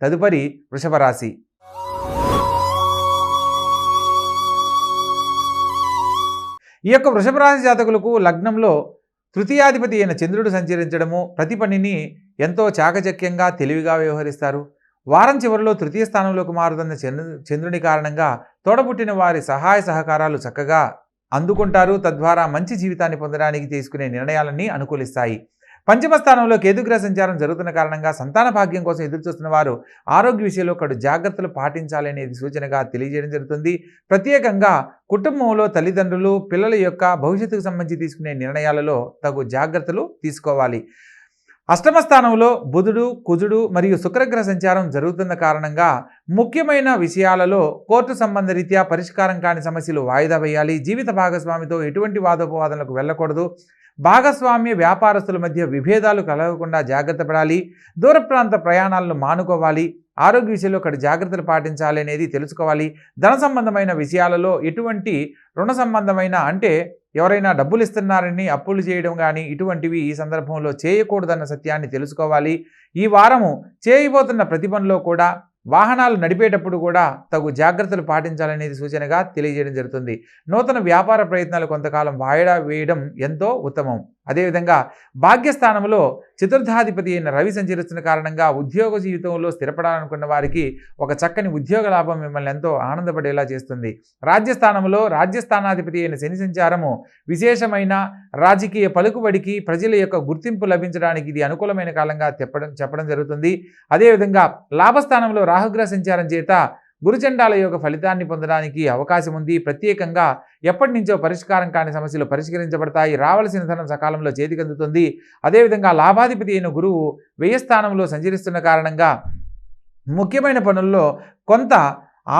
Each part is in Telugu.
తదుపరి వృషభ రాశి. ఈ యొక్క వృషభ రాశి జాతకులకు లగ్నంలో తృతీయాధిపతి అయిన చంద్రుడు సంచరించడము ప్రతి పనిని ఎంతో చాకచక్యంగా తెలివిగా వ్యవహరిస్తారు. వారం చివరిలో తృతీయ స్థానంలోకి మారుతున్న చంద్రుని కారణంగా తోడబుట్టిన వారి సహాయ సహకారాలు చక్కగా అందుకుంటారు. తద్వారా మంచి జీవితాన్ని పొందడానికి తీసుకునే నిర్ణయాలన్నీ అనుకూలిస్తాయి. పంచమ స్థానంలో కేతుగ్రహ సంచారం జరుగుతున్న కారణంగా సంతాన భాగ్యం కోసం ఎదురుచూస్తున్న వారు ఆరోగ్య విషయంలో కడు జాగ్రత్తలు పాటించాలనేది సూచనగా తెలియజేయడం జరుగుతుంది. ప్రత్యేకంగా కుటుంబంలో తల్లిదండ్రులు పిల్లల యొక్క భవిష్యత్తుకు సంబంధించి తీసుకునే నిర్ణయాలలో తగు జాగ్రత్తలు తీసుకోవాలి. అష్టమ స్థానంలో బుధుడు, కుజుడు మరియు శుక్రగ్రహ సంచారం జరుగుతున్న కారణంగా ముఖ్యమైన విషయాలలో కోర్టు సంబంధ రీత్యా పరిష్కారం కాని సమస్యలు వాయిదా వేయాలి. జీవిత భాగస్వామితో ఎటువంటి వాదోపవాదనలకు వెళ్ళకూడదు. భాగస్వామ్య వ్యాపారస్తుల మధ్య విభేదాలు కలగకుండా జాగ్రత్త పడాలి. దూర ప్రాంత ప్రయాణాలను మానుకోవాలి. ఆరోగ్య విషయంలో ఒకటి జాగ్రత్తలు పాటించాలి అనేది తెలుసుకోవాలి. ధన సంబంధమైన విషయాలలో ఎటువంటి రుణ సంబంధమైన అంటే ఎవరైనా డబ్బులు ఇస్తున్నారని అప్పులు చేయడం కానీ ఇటువంటివి ఈ సందర్భంలో చేయకూడదన్న సత్యాన్ని తెలుసుకోవాలి. ఈ వారము చేయబోతున్న ప్రతి పనిలో కూడా వాహనాలు నడిపేటప్పుడు కూడా తగు జాగ్రత్తలు పాటించాలనేది సూచనగా తెలియజేయడం జరుగుతుంది. నూతన వ్యాపార ప్రయత్నాలు కొంతకాలం వాయిదా వేయడం ఎంతో ఉత్తమం. అదేవిధంగా భాగ్యస్థానంలో చతుర్థాధిపతి అయిన రవి సంచరిస్తున్న కారణంగా ఉద్యోగ జీవితంలో స్థిరపడాలనుకున్న వారికి ఒక చక్కని ఉద్యోగ లాభం మిమ్మల్ని ఎంతో ఆనందపడేలా చేస్తుంది. రాజ్యస్థానంలో రాజ్యస్థానాధిపతి అయిన శని సంచారము విశేషమైన రాజకీయ పలుకుబడికి ప్రజల యొక్క గుర్తింపు లభించడానికి ఇది అనుకూలమైన కాలంగా చెప్పడం జరుగుతుంది. అదేవిధంగా లాభస్థానంలో రాహుగ్రహ సంచారం చేత గురుచండాల యొక్క ఫలితాన్ని పొందడానికి అవకాశం ఉంది. ప్రత్యేకంగా ఎప్పటి నుంచో పరిష్కారం కాని సమస్యలు పరిష్కరించబడతాయి. రావాల్సిన ధనం సకాలంలో చేతికి అందుతుంది. అదేవిధంగా లాభాధిపతి అయిన గురువు వ్యయ స్థానంలో సంచరిస్తున్న కారణంగా ముఖ్యమైన పనుల్లో కొంత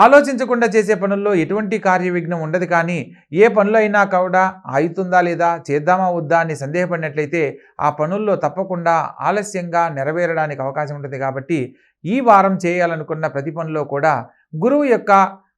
ఆలోచించకుండా చేసే పనుల్లో ఎటువంటి కార్య విఘ్నం ఉండదు. కానీ ఏ పనులు అయినా కూడా అవుతుందా లేదా చేద్దామా వద్దా అని సందేహపడినట్లయితే ఆ పనుల్లో తప్పకుండా ఆలస్యంగా నెరవేరడానికి అవకాశం ఉంటుంది. కాబట్టి ఈ వారం చేయాలనుకున్న ప్రతి పనిలో కూడా గురువు యొక్క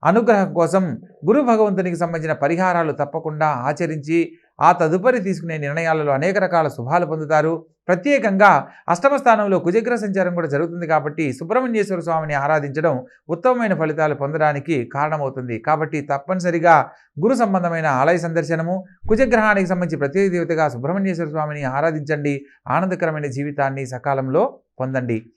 అనుగ్రహం కోసం గురు భగవంతునికి సంబంధించిన పరిహారాలు తప్పకుండా ఆచరించి ఆ తదుపరి తీసుకునే నిర్ణయాలలో అనేక రకాల శుభాలు పొందుతారు. ప్రత్యేకంగా అష్టమ స్థానంలో కుజగ్రహ సంచారం కూడా జరుగుతుంది కాబట్టి సుబ్రహ్మణ్యేశ్వర స్వామిని ఆరాధించడం ఉత్తమమైన ఫలితాలు పొందడానికి కారణమవుతుంది. కాబట్టి తప్పనిసరిగా గురు సంబంధమైన ఆలయ సందర్శనము, కుజగ్రహానికి సంబంధించి ప్రత్యేక దేవతగా సుబ్రహ్మణ్యేశ్వర స్వామిని ఆరాధించండి. ఆనందకరమైన జీవితాన్ని సకాలంలో పొందండి.